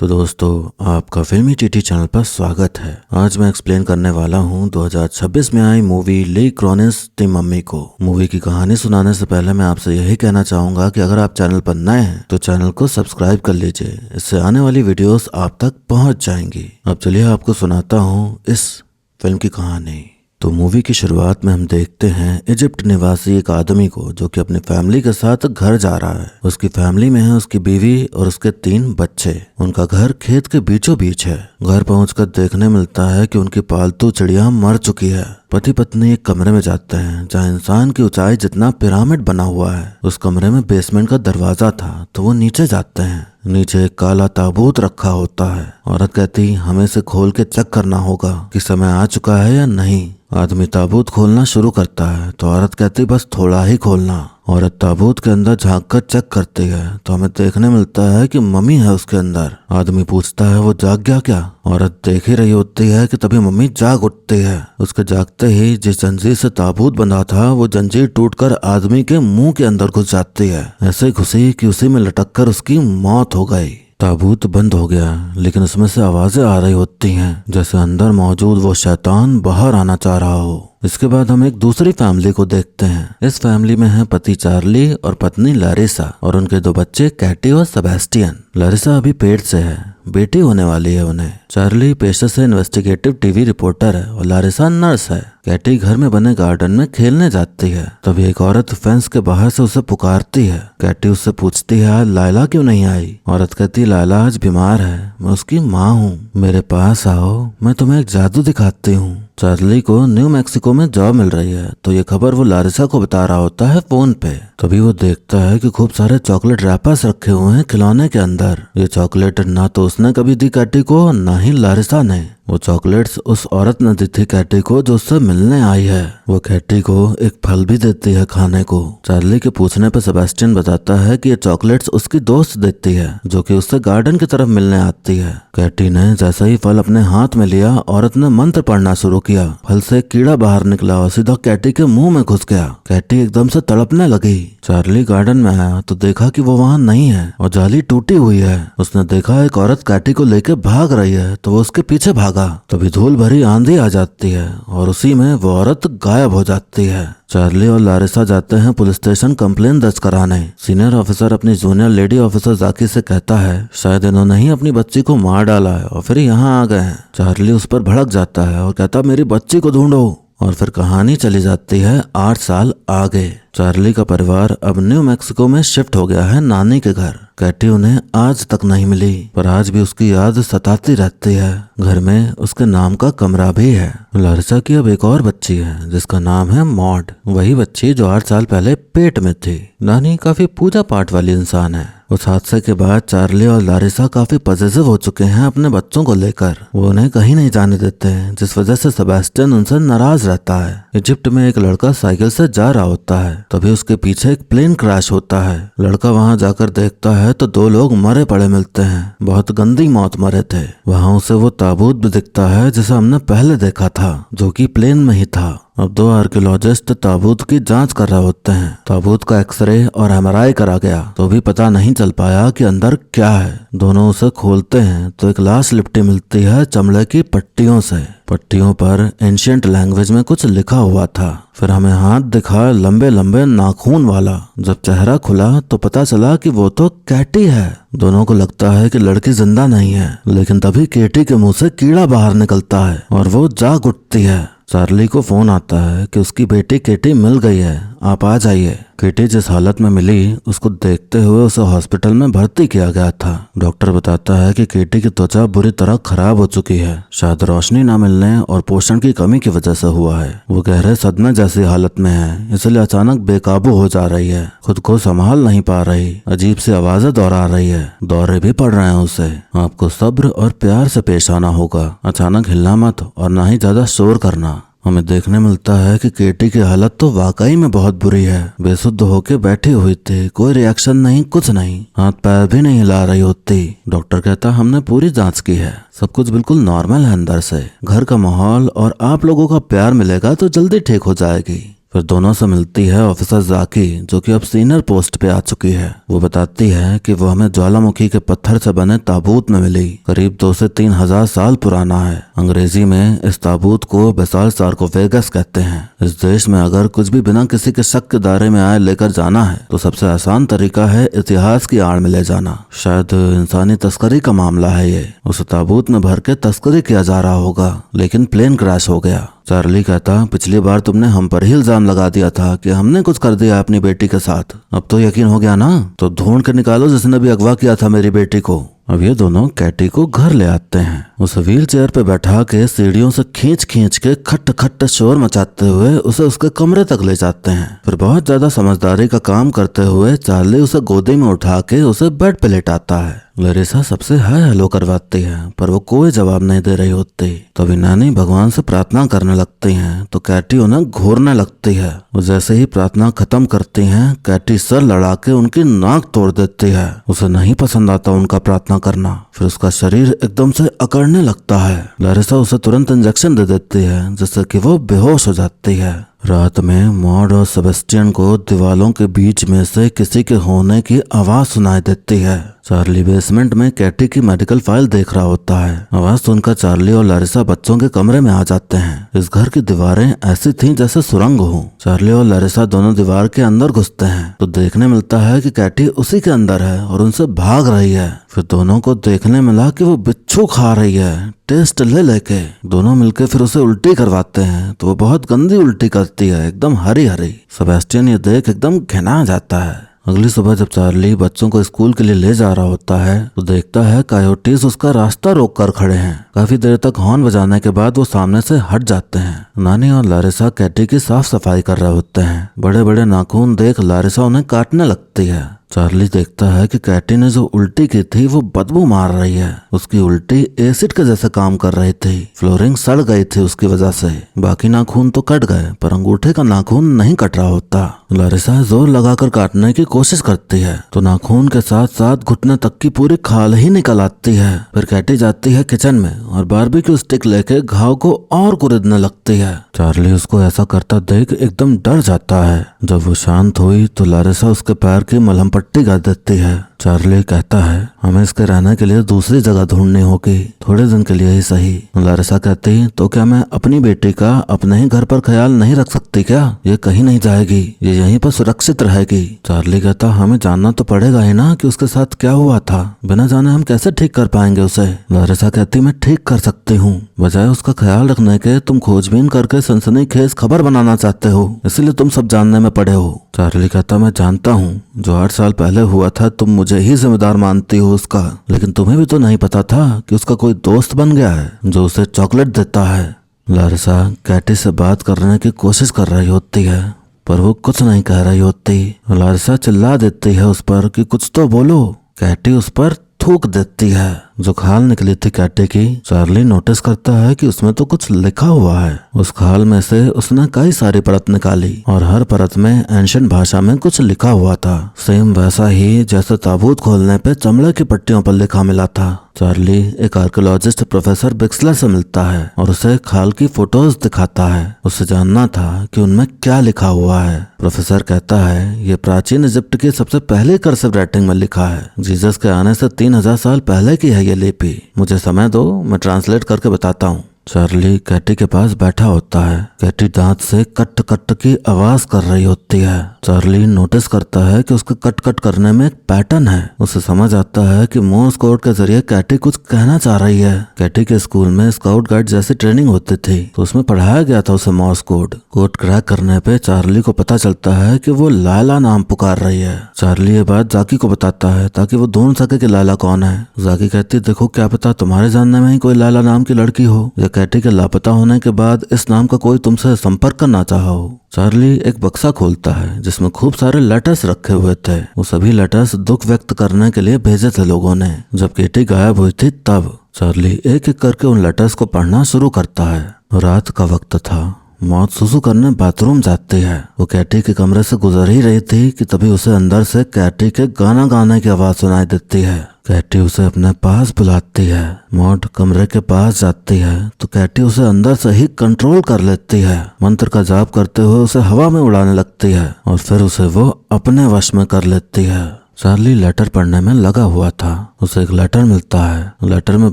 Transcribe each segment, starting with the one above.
तो दोस्तों आपका फिल्मी चीटी चैनल पर स्वागत है। आज मैं एक्सप्लेन करने वाला हूँ 2026 में आई मूवी ली क्रॉनिस दी मम्मी को। मूवी की कहानी सुनाने से पहले मैं आपसे यही कहना चाहूंगा कि अगर आप चैनल पर नए हैं तो चैनल को सब्सक्राइब कर लीजिए, इससे आने वाली वीडियोस आप तक पहुंच जाएंगी। अब चलिए आपको सुनाता हूँ इस फिल्म की कहानी। तो मूवी की शुरुआत में हम देखते हैं इजिप्ट निवासी एक आदमी को जो कि अपनी फैमिली के साथ घर जा रहा है। उसकी फैमिली में है उसकी बीवी और उसके 3 बच्चे। उनका घर खेत के बीचों बीच है। घर पहुंचकर देखने मिलता है कि उनकी पालतू चिड़िया मर चुकी है। पति पत्नी एक कमरे में जाते हैं जहाँ इंसान की ऊंचाई जितना पिरामिड बना हुआ है। उस कमरे में बेसमेंट का दरवाजा था तो वो नीचे जाते हैं। नीचे एक काला ताबूत रखा होता है। औरत कहती हमें इसे खोल के चेक करना होगा कि समय आ चुका है या नहीं। आदमी ताबूत खोलना शुरू करता है तो औरत कहती बस थोड़ा ही खोलना। औरत ताबूत के अंदर झांक कर चेक करती है तो हमें देखने मिलता है कि मम्मी है उसके अंदर। आदमी पूछता है वो जाग गया क्या? औरत देख ही रही होती है कि तभी मम्मी जाग उठती है। उसके जागते ही जिस जंजीर से ताबूत बंधा था वो जंजीर टूटकर आदमी के मुंह के अंदर घुस जाती है। ऐसे घुसी कि उसी में लटक कर उसकी मौत हो गई। ताबूत बंद हो गया लेकिन उसमें से आवाजें आ रही होती हैं जैसे अंदर मौजूद वो शैतान बाहर आना चाह रहा हो। इसके बाद हम एक दूसरी फैमिली को देखते हैं। इस फैमिली में है पति चार्ली और पत्नी लारिसा और उनके 2 बच्चे कैटी और सेबेस्टियन। लारिसा अभी पेट से है, बेटी होने वाली है उन्हें। चार्ली पेशे से इन्वेस्टिगेटिव टीवी रिपोर्टर है और लारिसा नर्स है। कैटी घर में बने गार्डन में खेलने जाती है। तभी एक औरत फेंस के बाहर से उसे पुकारती है। कैटी उससे पूछती है आज लायला क्यों नहीं आई? औरत कहती लायला आज बीमार है, मैं उसकी माँ हूँ, मेरे पास आओ, मैं तुम्हें एक जादू दिखाती हूँ। चार्ली को न्यू मैक्सिको में जॉब मिल रही है तो ये खबर वो लारिसा को बता रहा होता है फोन पे। तभी वो देखता है कि खूब सारे चॉकलेट रैपर्स रखे हुए हैं खिलौने के अंदर। ये चॉकलेट ना तो उसने कभी दी कैटी को ना ही लारिसा ने। वो चॉकलेट्स उस औरत ने दी थी कैटी को जो उससे मिलने आई है। वो कैटी को एक फल भी देती है खाने को। चार्ली के पूछने पर सेबेस्टियन बताता है कि ये चॉकलेट्स उसकी दोस्त देती है जो कि उससे गार्डन की तरफ मिलने आती है। कैटी ने जैसा ही फल अपने हाथ में लिया औरत ने मंत्र पढ़ना शुरू किया। फल से एक कीड़ा बाहर निकला और सीधा कैटी के मुंह में घुस गया। कैटी एकदम से तड़पने लगी। चार्ली गार्डन में आया तो देखा कि वो वहाँ नहीं है और जाली टूटी हुई है। उसने देखा एक औरत कैटी को लेकर भाग रही है तो वो उसके पीछे भागा। तभी धूल भरी आंधी आ जाती है और उसी में वो औरत गायब हो जाती है। चार्ली और लारिसा जाते हैं पुलिस स्टेशन कंप्लेन दर्ज कराने। सीनियर ऑफिसर अपनी जूनियर लेडी ऑफिसर जाकी से कहता है शायद इन्होंने ही अपनी बच्ची को मार डाला है और फिर यहाँ आ गए हैं। चार्ली उस पर भड़क जाता है और कहता मेरी बच्ची को ढूंढो। और फिर कहानी चली जाती है 8 साल आगे। चार्ली का परिवार अब न्यू मैक्सिको में शिफ्ट हो गया है नानी के घर। कैटी उन्हें आज तक नहीं मिली पर आज भी उसकी याद सताती रहती है। घर में उसके नाम का कमरा भी है। लारिसा की अब एक और बच्ची है जिसका नाम है मॉड, वही बच्ची जो 8 साल पहले पेट में थी। नानी काफी पूजा पाठ वाली इंसान है। उस हादसे के बाद चार्ली और लारिसा काफी पॉजिटिव हो चुके हैं अपने बच्चों को लेकर। वो उन्हें कहीं नहीं जाने देते हैं जिस वजह से सेबेस्टियन उनसे नाराज रहता है। इजिप्ट में एक लड़का साइकिल से जा रहा होता है तभी उसके पीछे एक प्लेन क्रैश होता है। लड़का वहां जाकर देखता है तो 2 लोग मरे पड़े मिलते हैं। बहुत गंदी मौत मरे थे। वहां उसे वो ताबूत भी दिखता है जिसे हमने पहले देखा था जो कि प्लेन में ही था। अब 2 आर्कियोलॉजिस्ट ताबूत की जांच कर रहे होते हैं। ताबूत का एक्सरे और एमआरआई करा गया तो भी पता नहीं चल पाया कि अंदर क्या है। दोनों उसे खोलते हैं तो एक लाश लिपटी मिलती है चमड़े की पट्टियों से। पट्टियों पर एंशिएंट लैंग्वेज में कुछ लिखा हुआ था। फिर हमें हाथ दिखा लंबे लंबे नाखून वाला। जब चेहरा खुला तो पता चला कि वो तो कैटी है। दोनों को लगता है कि लड़की जिंदा नहीं है लेकिन तभी कैटी के मुंह से कीड़ा बाहर निकलता है और वो जाग उठती है। चार्ली को फोन आता है कि उसकी बेटी केटी मिल गई है, आप आ जाइए। केटी जिस हालत में मिली उसको देखते हुए उसे हॉस्पिटल में भर्ती किया गया था। डॉक्टर बताता है कि केटी की त्वचा बुरी तरह खराब हो चुकी है, शायद रोशनी न मिलने और पोषण की कमी की वजह से हुआ है। वो गहरे सदमे जैसी हालत में है इसलिए अचानक बेकाबू हो जा रही है, खुद को संभाल नहीं पा रही, अजीब सी आवाजें दोहरा रही है, दौरे भी पड़ रहे हैं उसे। आपको सब्र और प्यार से पेश आना होगा, अचानक हिलना मत और ना ही ज्यादा शोर करना। हमें देखने मिलता है कि केटी की हालत तो वाकई में बहुत बुरी है। बेसुध होके बैठी हुई थी, कोई रिएक्शन नहीं, कुछ नहीं, हाथ पैर भी नहीं हिला रही होती। डॉक्टर कहता हमने पूरी जांच की है, सब कुछ बिल्कुल नॉर्मल है अंदर से। घर का माहौल और आप लोगों का प्यार मिलेगा तो जल्दी ठीक हो जाएगी। फिर दोनों से मिलती है ऑफिसर जाकी, जो कि अब सीनियर पोस्ट पे आ चुकी है। वो बताती है कि वो हमें ज्वालामुखी के पत्थर से बने ताबूत में मिली, करीब 2 से 3 हजार साल पुराना है। अंग्रेजी में इस ताबूत को बेसाल सार्कोफेगस कहते हैं। इस देश में अगर कुछ भी बिना किसी के शक के दायरे में आए लेकर जाना है तो सबसे आसान तरीका है इतिहास की आड़ में ले जाना। शायद इंसानी तस्करी का मामला है ये। उस ताबूत में भर के तस्करी किया जा रहा होगा, लेकिन प्लेन क्रैश हो गया। चार्ली कहता, पिछली बार तुमने हम पर ही इल्जाम लगा दिया था कि हमने कुछ कर दिया अपनी बेटी के साथ। अब तो यकीन हो गया ना? तो ढूंढ के निकालो जिसने भी अगवा किया था मेरी बेटी को। अब ये दोनों कैटी को घर ले आते हैं। उसे व्हील चेयर पे बैठा के सीढ़ियों से खींच खींच के खट खट शोर मचाते हुए उसे उसके कमरे तक ले जाते हैं। फिर बहुत ज्यादा समझदारी का काम करते हुए चार्ली उसे गोदी में उठा के उसे बेड पे लेटाता है। लरिसा सबसे हाय हेलो करवाती है, पर वो कोई जवाब नहीं दे रही होती। तभी नानी भगवान से प्रार्थना करने लगती हैं, तो कैटी उन्हें घूरने लगती है। वो जैसे ही प्रार्थना खत्म करती हैं, कैटी सर लड़ा के उनकी नाक तोड़ देती है। उसे नहीं पसंद आता उनका प्रार्थना करना। फिर उसका शरीर एकदम से अकड़ने लगता है। लरिसा उसे तुरंत इंजेक्शन दे देती है, जिससे कि वो बेहोश हो जाती है। रात में मॉड और सेबेस्टियन को दीवालों के बीच में से किसी के होने की आवाज सुनाई देती है। चार्ली बेसमेंट में कैटी की मेडिकल फाइल देख रहा होता है। आवाज सुनकर चार्ली और लारिसा बच्चों के कमरे में आ जाते हैं। इस घर की दीवारें ऐसी थीं जैसे सुरंग हो। चार्ली और लारिसा दोनों दीवार के अंदर घुसते हैं तो देखने मिलता है कि कैटी उसी के अंदर है और उनसे भाग रही है। फिर दोनों को देखने मिला कि वो बिच्छू खा रही है, टेस्ट ले लेके। दोनों मिलके फिर उसे उल्टी करवाते हैं तो वो बहुत गंदी उल्टी करती है, एकदम हरी हरी। सेबेस्टियन ये देख एकदम घिना जाता है। अगली सुबह जब चार्ली बच्चों को स्कूल के लिए ले जा रहा होता है तो देखता है कायोटीज उसका रास्ता रोक कर खड़े हैं। काफी देर तक हॉर्न बजाने के बाद वो सामने से हट जाते हैं। नानी और लारिसा कैटी की साफ सफाई कर रहे होते हैं। बड़े बड़े नाखून देख लारिसा उन्हें काटने लगती है। चार्ली देखता है कि कैटी ने जो उल्टी की थी वो बदबू मार रही है। उसकी उल्टी एसिड के जैसे काम कर रही थी। फ्लोरिंग सड़ गई थी उसकी वजह से। बाकी नाखून तो कट गए, पर अंगूठे का नाखून नहीं कट रहा होता। लारिसा जोर लगाकर काटने की कोशिश करती है तो नाखून के साथ साथ घुटने तक की पूरी खाल ही निकल आती है। फिर कैटी जाती है किचन में और बारबेक्यू स्टिक लेके घाव को और कुरेदने लगती है। चार्ली उसको ऐसा करता देख एकदम डर जाता है। जब वो शांत हुई तो लारिसा उसके पैर की मलहम पट्टी कर देती है। चार्ली कहता है, हमें इसके रहने के लिए दूसरी जगह ढूंढनी होगी, थोड़े दिन के लिए ही सही। लारिसा कहती, तो क्या मैं अपनी बेटी का अपने ही घर पर ख्याल नहीं रख सकती क्या? ये कहीं नहीं जाएगी, ये यहीं पर सुरक्षित रहेगी। चार्ली कहता, हमें जानना तो पड़ेगा ही ना कि उसके साथ क्या हुआ था। बिना जाने हम कैसे ठीक कर पाएंगे उसे? लारिसा कहती, मैं ठीक कर सकती हूँ। बजाय उसका ख्याल रखने के तुम खोजबीन करके सनसनीखेज खबर बनाना चाहते हो, इसलिए तुम सब जानने में पड़े हो। चार्ली कहता, मैं जानता हूँ जो 8 साल पहले हुआ था तुम मुझे ही जिम्मेदार मानती हो उसका, लेकिन तुम्हें भी तो नहीं पता था कि उसका कोई दोस्त बन गया है जो उसे चॉकलेट देता है। लारिसा कैटी से बात करने की कोशिश कर रही होती है, पर वो कुछ नहीं कह रही होती। लारिसा चिल्ला देती है उस पर कि कुछ तो बोलो। कैटी उस पर थूक देती है। जो खाल निकली थी कैटी की, चार्ली नोटिस करता है कि उसमें तो कुछ लिखा हुआ है। उस खाल में से उसने कई सारी परत निकाली और हर परत में एंशियंट भाषा में कुछ लिखा हुआ था, सेम वैसा ही जैसे ताबूत खोलने पे चमड़े की पट्टियों पर लिखा मिला था। चार्ली एक आर्कियोलॉजिस्ट प्रोफेसर बिक्सलर से मिलता है और उसे खाल की फोटोज दिखाता है। उसे जानना था कि उनमें क्या लिखा हुआ है। प्रोफेसर कहता है, ये प्राचीन इजिप्ट की सबसे पहले कर्सिव राइटिंग में लिखा है। जीसस के आने से 3000 साल पहले की है ये लिपि। मुझे समय दो, मैं ट्रांसलेट करके बताता हूँ। चार्ली कैटी के पास बैठा होता है। कैटी दांत से कट कट की आवाज कर रही होती है। चार्ली नोटिस करता है कि उसके कट कट करने में एक पैटर्न है। उसे समझ आता है कि मोर्स कोड के जरिए कैटी कुछ कहना चाह रही है। कैटी के स्कूल में स्काउट गाइड जैसी ट्रेनिंग होती थी तो उसमें पढ़ाया गया था उसे मोर्स कोड। कोड क्रैक करने पे चार्ली को पता चलता है कि वो लाला नाम पुकार रही है। चार्ली ये बात जाकी को बताता है ताकि वो ढूंढ सके कि लाला कौन है। जाकी कहती, देखो क्या पता तुम्हारे जानने में ही कोई लाला नाम की लड़की हो या कैटी के लापता होने के बाद इस नाम का कोई तुमसे संपर्क करना चाहा हो। चार्ली एक बक्सा खोलता है जिसमें खूब सारे लेटर्स रखे हुए थे। वो सभी लेटर्स दुख व्यक्त करने के लिए भेजे थे लोगों ने। जब कैटी गायब हुई थी तब चार्ली एक एक करके उन लेटर्स को पढ़ना शुरू करता है। रात का वक्त था। मौत सुसु करने बाथरूम जाती है। वो कैटी के कमरे से गुजर ही रही थी कि तभी उसे अंदर से कैटी के गाना गाने की आवाज सुनाई देती है। कैटी उसे अपने पास बुलाती है। मॉड कमरे के पास जाती है तो कैटी उसे अंदर से ही कंट्रोल कर लेती है। मंत्र का जाप करते हुए उसे हवा में उड़ाने लगती है और फिर उसे वो अपने वश में कर लेती है। चार्ली लेटर पढ़ने में लगा हुआ था। उसे एक लेटर मिलता है। लेटर में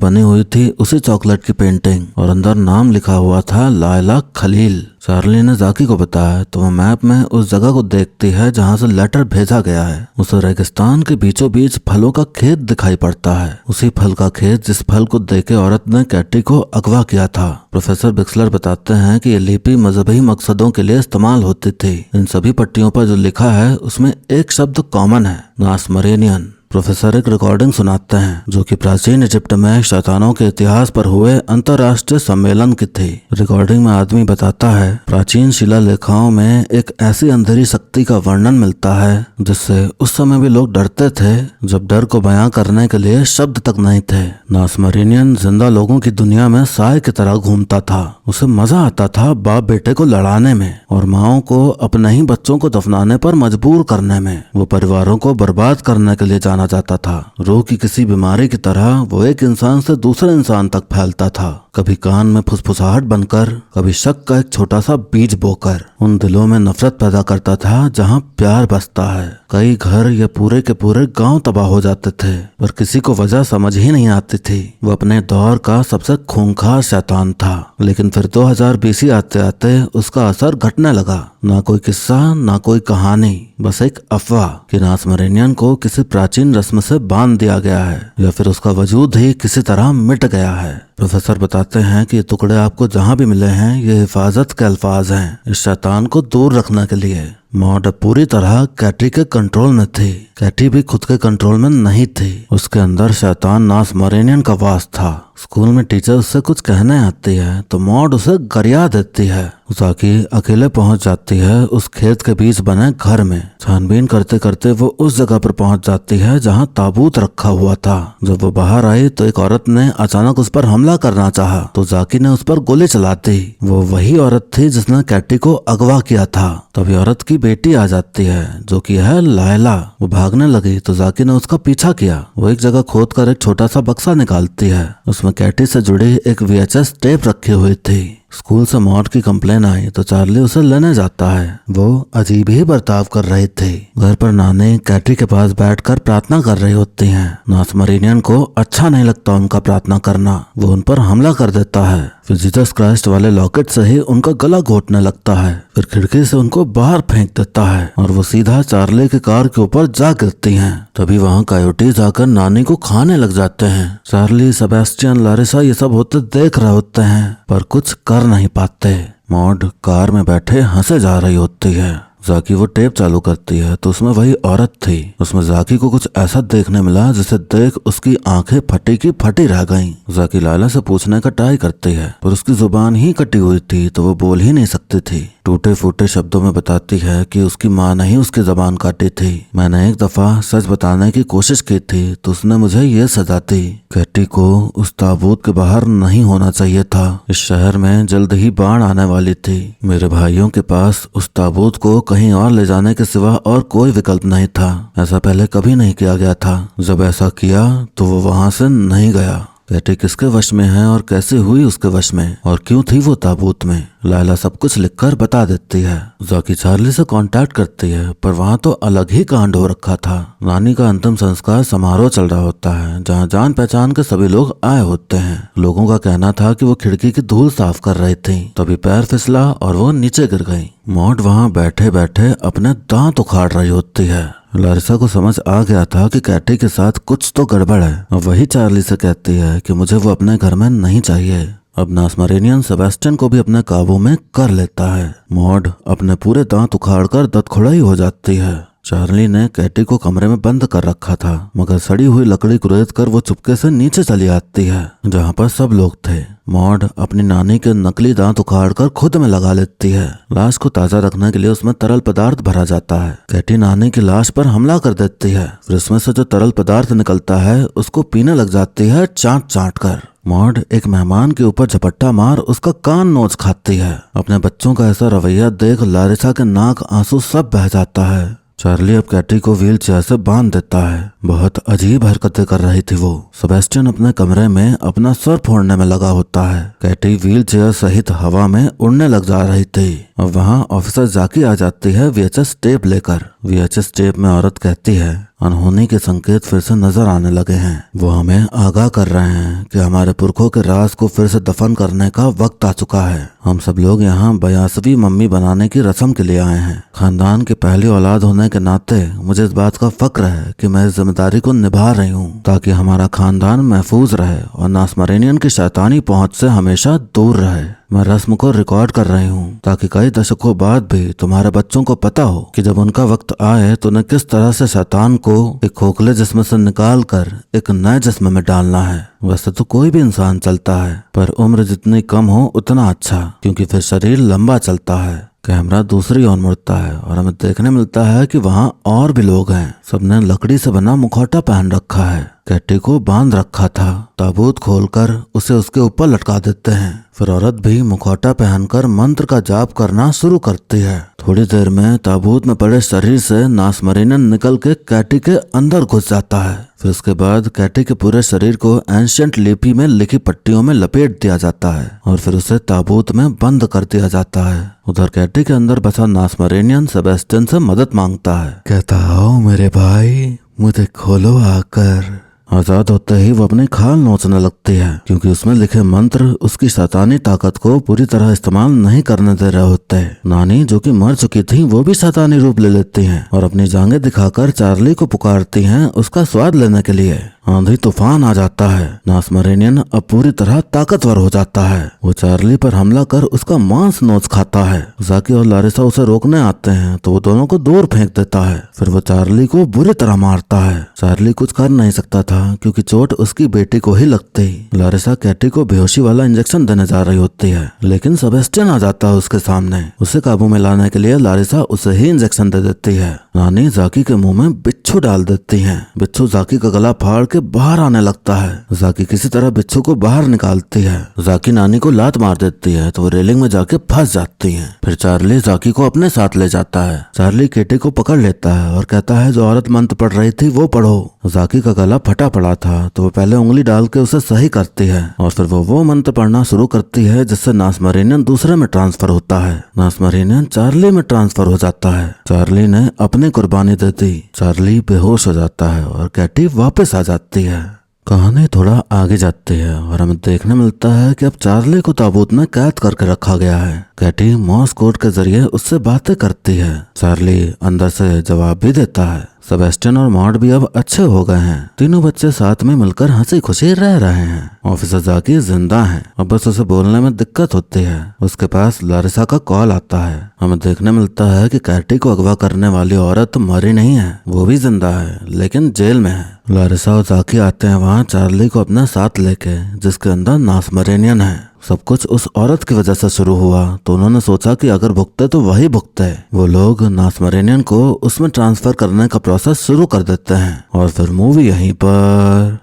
बनी हुई थी उसी चॉकलेट की पेंटिंग और अंदर नाम लिखा हुआ था लायला खलील। चार्ली ने जाकी को बताया तो वो मैप में उस जगह को देखती है जहाँ से लेटर भेजा गया है। उसे रेगिस्तान के बीचों बीच फलों का खेत दिखाई पड़ता है। उसी फल का खेत जिस फल को देके औरत ने कैटी को अगवा किया था। प्रोफेसर बिक्सलर बताते हैं कि ये लिपि मजहबी मकसदों के लिए इस्तेमाल होती थी। इन सभी पट्टियों पर जो लिखा है उसमें एक शब्द कॉमन है, नासमरेनियन। प्रोफेसर एक रिकॉर्डिंग सुनाते हैं जो कि प्राचीन इजिप्ट में शैतानों के इतिहास पर हुए अंतर्राष्ट्रीय सम्मेलन की थी। रिकॉर्डिंग में आदमी बताता है प्राचीन शिलालेखाओं में एक ऐसी अंधेरी शक्ति का वर्णन मिलता है जिससे उस समय भी लोग डरते थे जब डर को बयां करने के लिए शब्द तक नहीं थे। नासमरेनियन जिंदा लोगों की दुनिया में साय की तरह घूमता था। उसे मजा आता था बाप बेटे को लड़ाने में और माओ को अपने ही बच्चों को दफनाने पर मजबूर करने में। वो परिवारों को बर्बाद करने के लिए जाना जाता था। रूह की किसी बीमारी की तरह वो एक इंसान से दूसरे इंसान तक फैलता था, कभी कान में फुसफुसाहट बनकर, कभी शक का एक छोटा सा बीज बोकर उन दिलों में नफरत पैदा करता था जहां प्यार बसता है। कई घर या पूरे के पूरे गांव तबाह हो जाते थे पर किसी को वजह समझ ही नहीं आती थी। वो अपने दौर का सबसे खूंखार शैतान था। लेकिन फिर 2000 BC आते आते उसका असर घटने लगा। ना कोई किस्सा, ना कोई कहानी, बस एक अफवाह कि नासमरेनियन को किसी प्राचीन रस्म से बांध दिया गया है या फिर उसका वजूद ही किसी तरह मिट गया है। प्रोफेसर बताते हैं कि ये टुकड़े आपको जहां भी मिले हैं ये हिफाजत के अल्फाज हैं, इस शैतान को दूर रखने के लिए। मॉड पूरी तरह कैटी के कंट्रोल में थी। कैटी भी खुद के कंट्रोल में नहीं थी। उसके अंदर शैतान नासमरेनियन का वास था। स्कूल में टीचर उससे कुछ कहने आती है तो मॉड उसे गरिया देती है। जाकी अकेले पहुंच जाती है उस खेत के बीच बने घर में। छानबीन करते करते वो उस जगह पर पहुंच जाती है जहां ताबूत रखा हुआ था। जब वो बाहर आई तो एक औरत ने अचानक उस पर हमला करना चाहा तो जाकी ने उस पर गोली चला दी। वो वही औरत थी जिसने कैटी को अगवा किया था। तभी औरत की बेटी आ जाती है जो कि है लायला। वो भागने लगी तो जाकी ने उसका पीछा किया। वो एक जगह खोद कर एक छोटा सा बक्सा निकालती है। उसमें कैटी से जुड़ी एक VHS टेप रखी हुई थी। स्कूल से मॉड की कंप्लेन आई तो चार्ली उसे लेने जाता है। वो अजीब ही बर्ताव कर रही थी। घर पर नानी कैटी के पास बैठकर प्रार्थना कर रही होती हैं। नासमरेनियन को अच्छा नहीं लगता उनका प्रार्थना करना। वो उन पर हमला कर देता है। फिर जीसस क्राइस्ट वाले लॉकेट से ही उनका गला घोटने लगता है। फिर खिड़की से उनको बाहर फेंक देता है और वो सीधा चार्ली की कार के ऊपर जा गिरती हैं। तभी वहाँ कायोटी जाकर नानी को खाने लग जाते हैं। चार्ली, सेबेस्टियन, लारिसा ये सब होते देख रहे होते हैं पर कुछ कर नहीं पाते। मॉड कार में बैठे हंसे जा रही होती है। जाकी वो टेप चालू करती है तो उसमें वही औरत थी। उसमें जाकी को कुछ ऐसा देखने मिला जिसे देख उसकी आंखें फटी की फटी रह गईं। जाकी लायला से पूछने का ट्राई करती है पर उसकी जुबान ही कटी हुई थी तो वो बोल ही नहीं सकती थी। टूटे फूटे शब्दों में बताती है कि उसकी माँ ने ही उसकी जबान काटी थी। मैंने एक दफा सच बताने की कोशिश की थी तो उसने मुझे ये सजा दी। कैटी को उस ताबूत के बाहर नहीं होना चाहिए था। इस शहर में जल्द ही बाढ़ आने वाली थी। मेरे भाइयों के पास उस ताबूत को कहीं और ले जाने के सिवा और कोई विकल्प नहीं था। ऐसा पहले कभी नहीं किया गया था। जब ऐसा किया तो वो वहां से नहीं गया। कैटी किसके वश में है और कैसे हुई उसके वश में और क्यों थी वो ताबूत में, लायला सब कुछ लिखकर बता देती है। जाकी चार्ली से कांटेक्ट करती है पर वहाँ तो अलग ही कांड हो रखा था। नानी का अंतिम संस्कार समारोह चल रहा होता है जहाँ जान पहचान के सभी लोग आए होते हैं। लोगों का कहना था कि वो खिड़की की धूल साफ कर रही थी। तभी पैर फिसला और वो नीचे गिर गई। मॉड वहाँ बैठे बैठे अपने दांत उखाड़ रही होती है। लारिसा को समझ आ गया था कि कैटी के साथ कुछ तो गड़बड़ है। अब वही चार्ली से कहती है कि मुझे वो अपने घर में नहीं चाहिए। अब नासमरेनियन सेबेस्टियन को भी अपने काबू में कर लेता है। मॉड अपने पूरे दांत उखाड़कर दतखुड़ाई हो जाती है। चार्ली ने कैटी को कमरे में बंद कर रखा था मगर सड़ी हुई लकड़ी कुरेद कर वो चुपके से नीचे चली आती है जहाँ पर सब लोग थे। मॉड अपनी नानी के नकली दांत उखाड़कर खुद में लगा लेती है। लाश को ताजा रखने के लिए उसमें तरल पदार्थ भरा जाता है। कैटी नानी की लाश पर हमला कर देती है। फिर उसमें से जो तरल पदार्थ निकलता है उसको पीने लग जाती है चाट चाट कर। मॉड एक मेहमान के ऊपर झपट्टा मार उसका कान नोच खाती है। अपने बच्चों का ऐसा रवैया देख लारिसा के नाक आंसू सब बह जाता है। चार्ली अब कैटी को व्हील चेयर से बांध देता है। बहुत अजीब हरकतें कर रही थी वो। सेबेस्टियन अपने कमरे में अपना सर फोड़ने में लगा होता है। कैटी व्हील चेयर सहित हवा में उड़ने लग जा रही थी। अब वहाँ ऑफिसर जाकी आ जाती है VHS टेप लेकर। VHS टेप में औरत कहती है अनहोनी के संकेत फिर से नजर आने लगे हैं। वो हमें आगाह कर रहे हैं कि हमारे पुरखों के राज को फिर से दफन करने का वक्त आ चुका है। हम सब लोग यहाँ 82वीं मम्मी बनाने की रस्म के लिए आए हैं। खानदान की पहली औलाद होने के नाते मुझे इस बात का फक्र है कि मैं इस जिम्मेदारी को निभा रही हूँ ताकि हमारा खानदान महफूज रहे और नासमरेनियन की शैतानी पहुंच से हमेशा दूर रहे। मैं रस्म को रिकॉर्ड कर रही हूँ ताकि कई दशकों बाद भी तुम्हारे बच्चों को पता हो कि जब उनका वक्त आए तो उन्हें किस तरह से शैतान को एक खोखले जिस्म से निकाल कर एक नए जिस्म में डालना है। वैसे तो कोई भी इंसान चलता है, पर उम्र जितनी कम हो उतना अच्छा, क्योंकि फिर शरीर लंबा चलता है। कैमरा दूसरी ओर मुड़ता है और हमें देखने मिलता है कि वहाँ और भी लोग हैं। सबने लकड़ी से बना मुखौटा पहन रखा है। कैटी को बांध रखा था। ताबूत खोलकर उसे उसके ऊपर लटका देते हैं। फिर औरत भी मुखौटा पहनकर मंत्र का जाप करना शुरू करती है। थोड़ी देर में ताबूत में पड़े शरीर से नासमरेनियन निकल के कैटी के अंदर घुस जाता है। फिर उसके बाद कैटी के पूरे शरीर को एंशिएंट लिपि में लिखी पट्टियों में लपेट दिया जाता है और फिर उसे ताबूत में बंद कर दिया जाता है। उधर कैटी के अंदर बसा नासमरेनियन सेबेस्टियन से मदद मांगता है। कहता आओ मेरे भाई, मुझे खोलो आकर। आजाद होते ही वो अपनी खाल नोचने लगती है, क्योंकि उसमें लिखे मंत्र उसकी शैतानी ताकत को पूरी तरह इस्तेमाल नहीं करने दे रहे होते। नानी जो कि मर चुकी थी वो भी शैतानी रूप ले लेती हैं और अपनी जांघें दिखाकर चार्ली को पुकारती हैं उसका स्वाद लेने के लिए। आंधी तूफान आ जाता है। नासमरेनियन अब पूरी तरह ताकतवर हो जाता है। वो चार्ली पर हमला कर उसका मांस नोच खाता है। जाकी और लारिसा उसे रोकने आते हैं तो वो दोनों को दूर फेंक देता है। फिर वो चार्ली को बुरी तरह मारता है। चार्ली कुछ कर नहीं सकता था क्योंकि चोट उसकी बेटी को ही लगती। लारिसा कैटी को बेहोशी वाला इंजेक्शन देने जा रही होती है, लेकिन सेबेस्टियन आ जाता है उसके सामने। उसे काबू में लाने के लिए लारिसा उसे ही इंजेक्शन दे देती है। नानी जाकी के मुंह में बिच्छू डाल देती है। बिच्छू जाकी का गला फाड़ के बाहर आने लगता है। जाकी किसी तरह बिच्छू को बाहर निकालती है। जाकी नानी को लात मार देती है तो वो रेलिंग में जाके फंस जाती है। फिर चार्ली जाकी को अपने साथ ले जाता है। चार्ली कैटी को पकड़ लेता है और कहता है जो औरत मंत्र पढ़ रही थी वो पढ़ो। जाकी का गला फटा पड़ा था तो वो पहले उंगली डाल के उसे सही करती है और फिर वो मंत्र पढ़ना शुरू करती है जिससे नासमरेनियन दूसरे में ट्रांसफर होता है। नासमरेनियन चार्ली में ट्रांसफर हो जाता है। चार्ली ने अपनी कुर्बानी दे दी। चार्ली बेहोश हो जाता है और कैटी वापस आ जाती है। कहानी थोड़ा आगे जाती है और हमें देखने मिलता है कि अब चार्ली को ताबूत में कैद करके रखा गया है। कैटी मॉर्स कोड के जरिए उससे बातें करती है। चार्ली अंदर से जवाब भी देता है। सेबेस्टियन और मॉड भी अब अच्छे हो गए हैं। तीनों बच्चे साथ में मिलकर हंसी खुशी रह रहे हैं। ऑफिसर जाकी जिंदा है। अब बस उसे बोलने में दिक्कत होती है। उसके पास लारिसा का कॉल आता है। हमें देखने मिलता है कि कैटी को अगवा करने वाली औरत मरी नहीं है, वो भी जिंदा है लेकिन जेल में है। लारिसा और जाकी आते हैं वहाँ चार्ली को अपने साथ लेके, जिसके अंदर नासमरेनियन है। सब कुछ उस औरत की वजह से शुरू हुआ तो उन्होंने सोचा कि अगर भुगते तो वही भुगते। वो लोग नासमरेनियन को उसमें ट्रांसफर करने का प्रोसेस शुरू कर देते हैं और फिर मूवी यहीं पर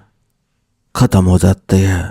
खत्म हो जाती है।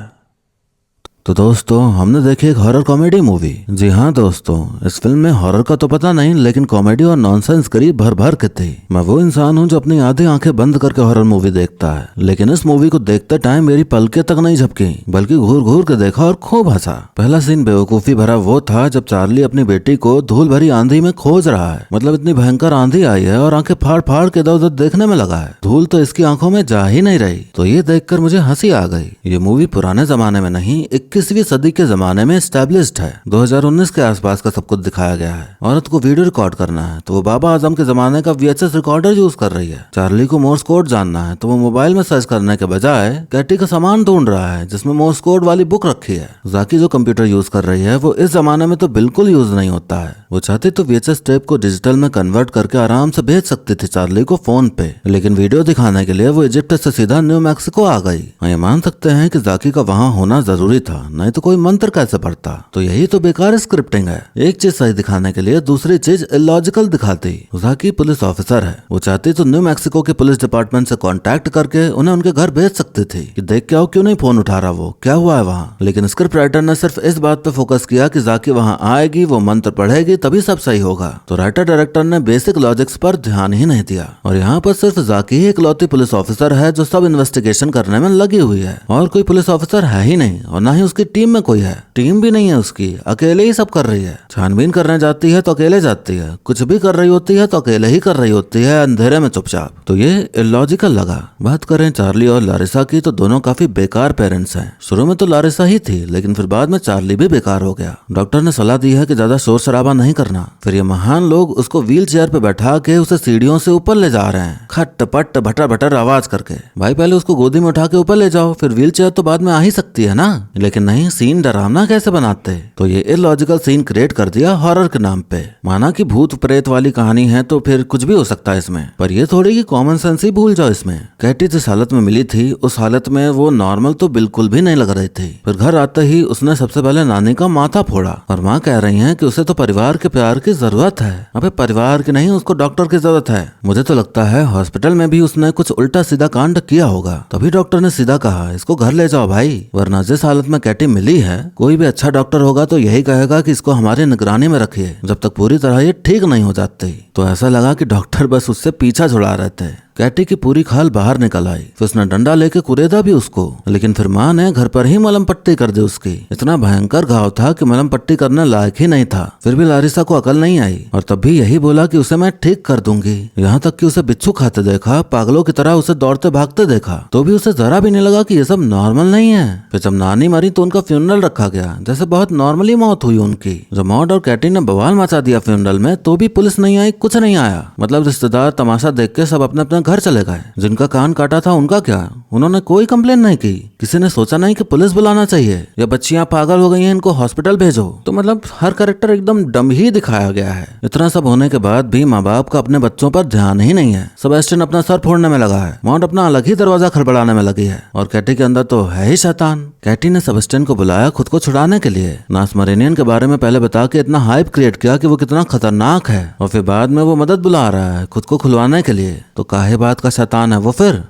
तो दोस्तों हमने देखी एक हॉरर कॉमेडी मूवी। जी हाँ दोस्तों, इस फिल्म में हॉरर का तो पता नहीं लेकिन कॉमेडी और नॉनसेंस करीब भर भर के थी। मैं वो इंसान हूँ जो अपनी आधी आंखें बंद करके हॉरर मूवी देखता है, लेकिन इस मूवी को देखते टाइम मेरी पलकें तक नहीं झपकी, बल्कि घूर घूर के देखा और खूब हंसा। पहला सीन बेवकूफी भरा वो था जब चार्ली अपनी बेटी को धूल भरी आंधी में खोज रहा है। मतलब इतनी भयंकर आंधी आई है और आंखें फाड़ फाड़ के इधर उधर देखने में लगा है। धूल तो इसकी आंखों में जा ही नहीं रही। तो ये देखकर मुझे हंसी आ गई। ये मूवी पुराने जमाने में नहीं 21वीं सदी के जमाने में एस्टेब्लिश्ड है। 2019 के आसपास का सब कुछ दिखाया गया है। औरत को वीडियो रिकॉर्ड करना है तो वो बाबा आजम के जमाने का VHS रिकॉर्डर यूज कर रही है। चार्ली को मोर्स कोड जानना है तो वो मोबाइल में सर्च करने के बजाय कैटी का सामान ढूंढ रहा है जिसमें मोर्स कोड वाली बुक रखी है। जाकी जो कंप्यूटर यूज कर रही है वो इस जमाने में तो बिल्कुल यूज नहीं होता है। वो चाहती तो VHS टेप को डिजिटल में कन्वर्ट करके आराम से भेज सकती थी चार्ली को फोन पे, लेकिन वीडियो दिखाने के लिए वो इजिप्ट से सीधा न्यू मैक्सिको आ गई। ये मान सकते हैं कि जाकी का वहाँ होना जरूरी था नहीं तो कोई मंत्र कैसे पढ़ता। तो यही तो बेकार स्क्रिप्टिंग है, एक चीज सही दिखाने के लिए दूसरी चीज इलॉजिकल दिखाती। जाकी पुलिस ऑफिसर है, वो चाहती तो न्यू मैक्सिको के पुलिस डिपार्टमेंट से कांटेक्ट करके उन्हें उनके घर भेज सकती थी कि देख के आओ क्यों नहीं फोन उठा रहा, वो क्या हुआ है वहाँ। लेकिन स्क्रिप्ट राइटर ने सिर्फ इस बात पे फोकस किया कि जाकी वहाँ आएगी, वो मंत्र पढ़ेगी, तभी सब सही होगा। तो राइटर डायरेक्टर ने बेसिक लॉजिक्स पर ध्यान ही नहीं दिया और यहाँ पर सिर्फ जाकी ही इकलौती पुलिस ऑफिसर है जो सब इन्वेस्टिगेशन करने में लगी हुई है, और कोई पुलिस ऑफिसर है ही नहीं, और ना ही उसकी टीम में कोई है। टीम भी नहीं है उसकी, अकेले ही सब कर रही है। छानबीन करने जाती है तो अकेले जाती है, कुछ भी कर रही होती है तो अकेले ही कर रही होती है, अंधेरे में चुपचाप। तो ये इलॉजिकल लगा। बात करें चार्ली और लारिसा की तो दोनों काफी बेकार पेरेंट्स हैं। शुरू में तो लारिसा ही थी, लेकिन फिर बाद में चार्ली भी बेकार हो गया। डॉक्टर ने सलाह दी है कि ज्यादा शोर शराबा नहीं करना। फिर ये महान लोग उसको व्हील चेयर पे बैठा के उसे सीढ़ियों से ऊपर ले जा रहे हैं, खट पट भटर भटर आवाज करके। भाई पहले उसको गोदी में उठा के ऊपर ले जाओ, फिर व्हील चेयर तो बाद में आ ही सकती है ना। लेकिन नहीं, सीन डरावना कैसे बनाते। तो ये इलॉजिकल सीन क्रिएट कर दिया हॉरर के नाम पे। माना कि भूत प्रेत वाली कहानी है तो फिर कुछ भी हो सकता है इसमें, पर ये थोड़ी की कॉमन सेंस ही भूल जाओ इसमें। कैटी जिस हालत में मिली थी उस हालत में वो नॉर्मल तो बिल्कुल भी नहीं लग रही थी। फिर घर आते ही उसने सबसे पहले नानी का माथा फोड़ा, और माँ कह रही है कि उसे तो परिवार के प्यार की जरूरत है। अबे परिवार की नहीं, उसको डॉक्टर की जरूरत है। मुझे तो लगता है हॉस्पिटल में भी उसने कुछ उल्टा सीधा कांड किया होगा, तभी डॉक्टर ने सीधा कहा इसको घर ले जाओ भाई। वरना जिस हालत में कैटी मिली है, कोई भी अच्छा डॉक्टर होगा तो यही कहेगा कि इसको हमारी निगरानी में रखिए जब तक पूरी तरह ये ठीक नहीं हो जाती। तो ऐसा लगा कि डॉक्टर बस उससे पीछा छुड़ा रहे थे। कैटी की पूरी खाल बाहर निकल आई, फिर उसने डंडा लेके कुरेदा भी उसको, लेकिन फिर माँ ने घर पर ही मलम पट्टी कर दी उसकी। इतना भयंकर घाव था कि मलम पट्टी करने लायक ही नहीं था। फिर भी लारिसा को अकल नहीं आई, और तब भी यही बोला कि उसे मैं ठीक कर दूंगी। यहाँ तक कि उसे बिच्छू खाते देखा, पागलों की तरह उसे दौड़ते भागते देखा, तो भी उसे जरा भी नहीं लगा कि ये सब नॉर्मल नहीं है। फिर जब नानी मरी तो उनका फ्यूनरल रखा गया, जैसे बहुत नॉर्मली मौत हुई उनकी। जब मॉड और कैटी ने बवाल मचा दिया फ्यूनरल में, तो भी पुलिस नहीं आई, कुछ नहीं आया। मतलब रिश्तेदार तमाशा देख के सब अपने अपने घर चले गए। जिनका कान काटा था उनका क्या, उन्होंने कोई कंप्लेन नहीं की। किसी ने सोचा नहीं कि पुलिस बुलाना चाहिए, या बच्चियां पागल हो गई हैं इनको हॉस्पिटल भेजो। तो मतलब हर कैरेक्टर एकदम डम ही दिखाया गया है। इतना सब होने के बाद भी माँ बाप का अपने बच्चों पर ध्यान ही नहीं है। सेबेस्टियन अपना सर फोड़ने में लगा है, मॉड अपना अलग ही दरवाजा खड़बड़ाने में लगी है, और कैटी के अंदर तो है ही शैतान। कैटी ने सेबेस्टियन को बुलाया खुद को छुड़ाने के लिए। नासमरेनियन के बारे में पहले बता के इतना हाइप क्रिएट किया कि वो कितना खतरनाक है, और फिर बाद में वो मदद बुला रहा है खुद को खुलवाने के लिए। तो काहे बात का शैतान है वो फिर।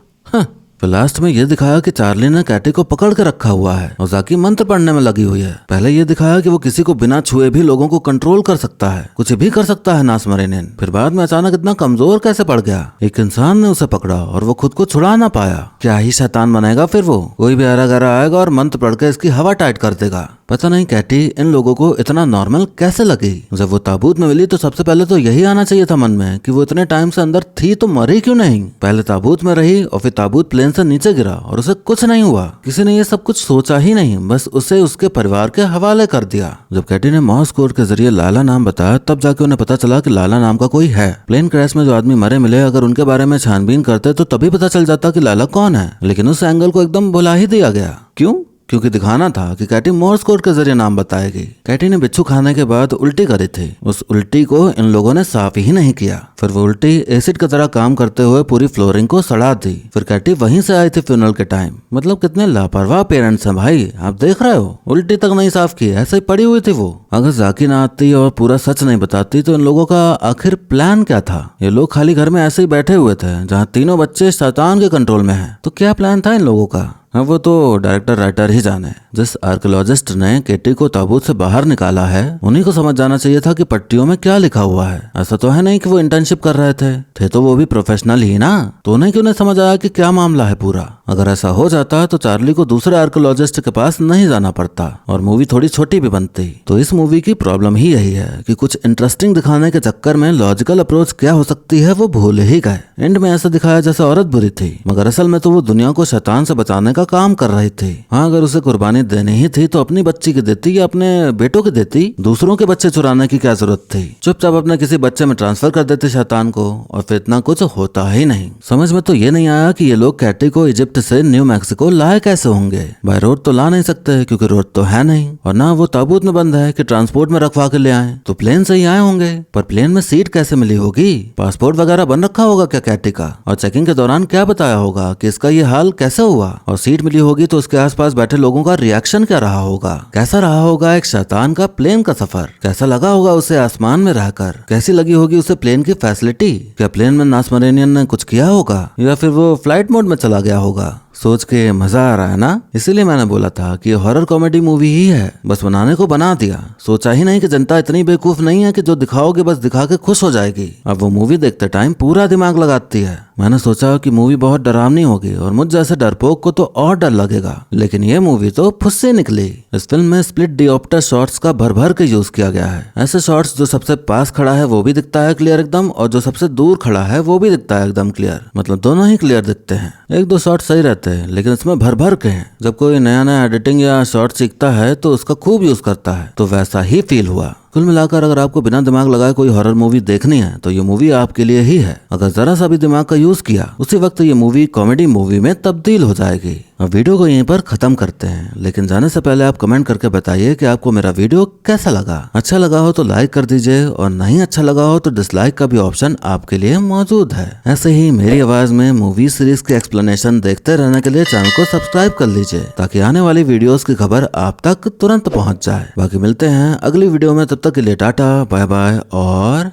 फिर लास्ट में ये दिखाया कि चार्ली ने कैटी को पकड़ के रखा हुआ है और जाकी मंत्र पढ़ने में लगी हुई है। पहले ये दिखाया कि वो किसी को बिना छुए भी लोगों को कंट्रोल कर सकता है, कुछ भी कर सकता है नासमरेनियन। फिर बाद में अचानक इतना कमजोर कैसे पड़ गया। एक इंसान ने उसे पकड़ा और वो खुद को छुड़ा ना पाया। क्या ही शैतान बनेगा फिर वो। कोई भी हरा गरा आएगा और मंत्र पढ़ के इसकी हवा टाइट कर देगा। पता नहीं कैटी इन लोगों को इतना नॉर्मल कैसे लगी। जब वो ताबूत में मिली तो सबसे पहले तो यही आना चाहिए था मन में कि वो इतने टाइम से अंदर थी तो मरी क्यों नहीं। पहले ताबूत में रही और फिर ताबूत प्लेन से नीचे गिरा और उसे कुछ नहीं हुआ। किसी ने ये सब कुछ सोचा ही नहीं, बस उसे उसके परिवार के हवाले कर दिया। जब कैटी ने मॉर्स कोड के जरिए लाला नाम बताया तब जाके उन्हें पता चला कि लाला नाम का कोई है। प्लेन क्रैश में जो आदमी मरे मिले, अगर उनके बारे में छानबीन करते तो तभी पता चल जाता कि लाला कौन है। लेकिन उस एंगल को एकदम भुला ही दिया गया। क्यों? क्योंकि दिखाना था कि कैटी मोर्स कोड के जरिए नाम बताएगी। कैटी ने बिच्छू खाने के बाद उल्टी करी थी, उस उल्टी को इन लोगों ने साफ ही नहीं किया। फिर वो उल्टी एसिड की तरह काम करते हुए पूरी फ्लोरिंग को सड़ा दी। फिर कैटी वहीं से आई थी फ्यूनरल के टाइम। मतलब कितने लापरवाह पेरेंट्स हैं भाई, आप देख रहे हो। उल्टी तक नहीं साफ की, ऐसे ही पड़ी हुई थी वो। अगर जाकी ना आती और पूरा सच नहीं बताती तो इन लोगों का आखिर प्लान क्या था। ये लोग खाली घर में ऐसे ही बैठे हुए थे जहाँ तीनों बच्चे शैतान के कंट्रोल में हैं। तो क्या प्लान था इन लोगों का, वो तो डायरेक्टर राइटर ही जाने। जिस आर्कियोलॉजिस्ट ने केटी को ताबूत से बाहर निकाला है उन्हीं को समझ जाना चाहिए था कि पट्टियों में क्या लिखा हुआ है। ऐसा तो है नहीं कि वो इंटर्नशिप कर रहे थे तो वो भी प्रोफेशनल ही ना। तो उन्हें क्यों नहीं समझ आया कि क्या मामला है पूरा। अगर ऐसा हो जाता तो चार्ली को दूसरे आर्कियोलॉजिस्ट के पास नहीं जाना पड़ता और मूवी थोड़ी छोटी भी बनती। तो इस मूवी की प्रॉब्लम ही यही है कि कुछ इंटरेस्टिंग दिखाने के चक्कर में लॉजिकल अप्रोच क्या हो सकती है वो भूल ही गए। एंड में ऐसा दिखाया जैसे औरत बुरी थी, मगर असल में तो वो दुनिया को शैतान से बचाने का काम कर रही थी। हाँ, अगर उसे कुर्बानी देनी ही थी तो अपनी बच्ची की देती या अपने बेटों की देती। दूसरों के बच्चे चुराने की क्या जरूरत थी। चुपचाप अपने किसी बच्चे में ट्रांसफर कर देते शैतान को और फिर इतना कुछ होता ही नहीं। समझ में तो ये नहीं आया कि ये लोग कैटी को इजिप्ट इजिप्ट से न्यू मैक्सिको लाए कैसे होंगे? बाय रोड तो ला नहीं सकते क्योंकि रोड तो है नहीं, और ना वो ताबूत में बंद है कि ट्रांसपोर्ट में रखवा के ले आए, तो प्लेन से ही आए होंगे। पर प्लेन में सीट कैसे मिली होगी? पासपोर्ट वगैरह बन रखा होगा क्या कैटी का? और चेकिंग के दौरान क्या बताया होगा कि इसका ये हाल कैसे हुआ? और सीट मिली होगी तो उसके आसपास बैठे लोगों का रिएक्शन क्या रहा होगा? कैसा रहा होगा एक शैतान का प्लेन का सफर? कैसा लगा होगा उसे आसमान में रहकर? कैसी लगी होगी उसे प्लेन की फैसिलिटी? क्या प्लेन में नासमरेनियन ने कुछ किया होगा या फिर वो फ्लाइट मोड में चला गया होगा? सोच के मजा आ रहा है ना? इसीलिए मैंने बोला था कि हॉरर कॉमेडी मूवी ही है, बस बनाने को बना दिया। सोचा ही नहीं कि जनता इतनी बेवकूफ नहीं है कि जो दिखाओगे बस दिखा के खुश हो जाएगी। अब वो मूवी देखते टाइम पूरा दिमाग लगाती है। मैंने सोचा कि मूवी बहुत डरावनी होगी और मुझ जैसे डरपोक को तो और डर लगेगा, लेकिन ये मूवी तो फुस्से निकली। इस फिल्म में स्प्लिट डिओप्टर शॉट्स का भर भर के यूज किया गया है। ऐसे शॉट्स जो सबसे पास खड़ा है वो भी दिखता है क्लियर एकदम, और जो सबसे दूर खड़ा है वो भी दिखता है एकदम क्लियर, मतलब दोनों ही क्लियर दिखते हैं। एक दो शॉट सही रहते हैं लेकिन इसमें भर भर के हैं। जब कोई नया नया एडिटिंग या शॉट सीखता है तो उसका खूब यूज करता है, तो वैसा ही फील हुआ। कुल मिलाकर अगर आपको बिना दिमाग लगाए कोई हॉरर मूवी देखनी है तो ये मूवी आपके लिए ही है। अगर जरा सा भी दिमाग का यूज किया उसी वक्त ये मूवी कॉमेडी मूवी में तब्दील हो जाएगी। अब वीडियो को यहीं पर खत्म करते हैं, लेकिन जाने से पहले आप कमेंट करके बताइए कि आपको मेरा वीडियो कैसा लगा। अच्छा लगा हो तो लाइक कर दीजिए, और नहीं अच्छा लगा हो तो डिसलाइक का भी ऑप्शन आपके लिए मौजूद है। ऐसे ही मेरी आवाज में मूवी सीरीज के एक्सप्लेनेशन देखते रहने के लिए चैनल को सब्सक्राइब कर लीजिए, ताकि आने वाली वीडियोस की खबर आप तक तुरंत पहुंच जाए। बाकी मिलते हैं अगली वीडियो में, तब तक के लिए टाटा बाय बाय और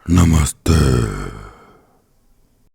नमस्ते।